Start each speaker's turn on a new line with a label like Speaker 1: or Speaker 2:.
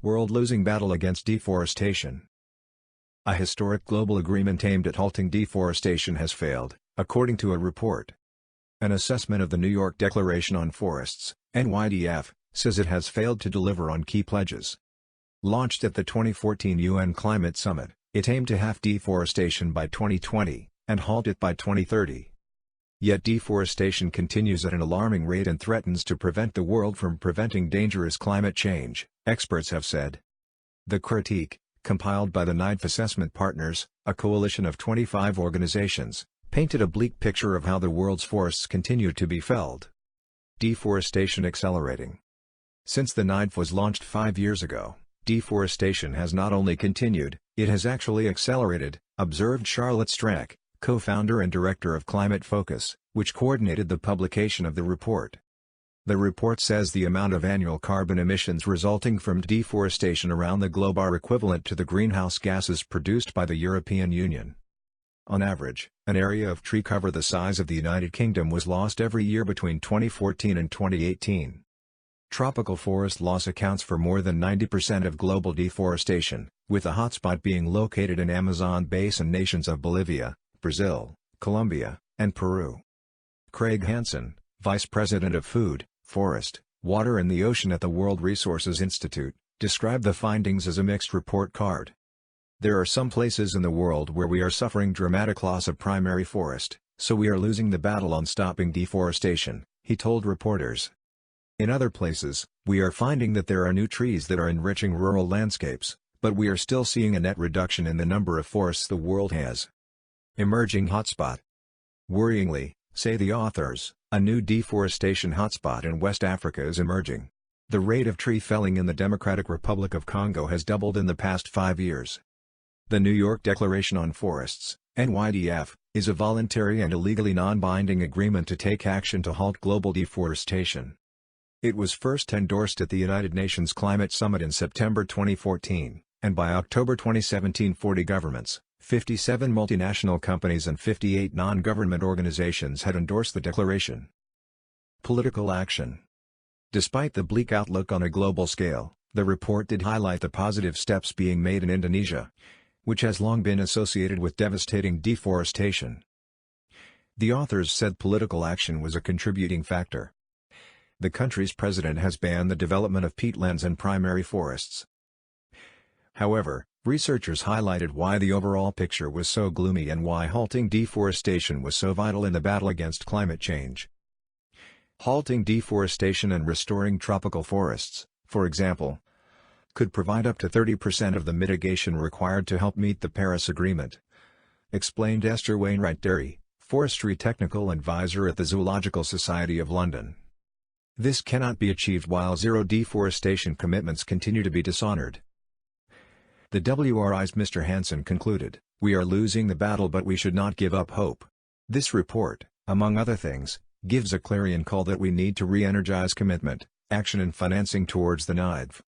Speaker 1: World losing battle against deforestation. A historic global agreement aimed at halting deforestation has failed, according to a report. An assessment of the New York Declaration on Forests, NYDF, says it has failed to deliver on key pledges. Launched at the 2014 UN Climate Summit, it aimed to halve deforestation by 2020, and halt it by 2030. Yet deforestation continues at an alarming rate and threatens to prevent the world from preventing dangerous climate change, experts have said. The critique, compiled by the NIDF Assessment Partners, a coalition of 25 organizations, painted a bleak picture of how the world's forests continue to be felled. Deforestation accelerating. Since the NIDF was launched 5 years ago, deforestation has not only continued, it has actually accelerated, observed Charlotte Strack, co-founder and director of Climate Focus, which coordinated the publication of the report. The report says the amount of annual carbon emissions resulting from deforestation around the globe are equivalent to the greenhouse gases produced by the European Union. On average, an area of tree cover the size of the United Kingdom was lost every year between 2014 and 2018. Tropical forest loss accounts for more than 90% of global deforestation, with a hotspot being located in Amazon basin nations of Bolivia, Brazil, Colombia, and Peru. Craig Hansen, Vice President of Food, Forest, Water and the Ocean at the World Resources Institute, described the findings as a mixed report card. There are some places in the world where we are suffering dramatic loss of primary forest, so we are losing the battle on stopping deforestation, he told reporters. In other places, we are finding that there are new trees that are enriching rural landscapes, but we are still seeing a net reduction in the number of forests the world has. Emerging hotspot. Worryingly, say the authors, a new deforestation hotspot in West Africa is emerging. The rate of tree felling in the Democratic Republic of Congo has doubled in the past 5 years. The New York Declaration on Forests, NYDF, is a voluntary and legally non-binding agreement to take action to halt global deforestation. It was first endorsed at the United Nations Climate Summit in September 2014, and by October 2017 40 governments, 57 multinational companies and 58 non-government organizations had endorsed the declaration. Political action. Despite the bleak outlook on a global scale, the report did highlight the positive steps being made in Indonesia, which has long been associated with devastating deforestation. The authors said political action was a contributing factor. The country's president has banned the development of peatlands and primary forests. However, researchers highlighted why the overall picture was so gloomy and why halting deforestation was so vital in the battle against climate change. Halting deforestation and restoring tropical forests, for example, could provide up to 30% of the mitigation required to help meet the Paris Agreement, explained Esther Wainwright-Derry, Forestry Technical Advisor at the Zoological Society of London. This cannot be achieved while zero deforestation commitments continue to be dishonored. The WRI's Mr. Hansen concluded, "We are losing the battle but we should not give up hope." This report, among other things, gives a clarion call that we need to re-energize commitment, action and financing towards the NIDF.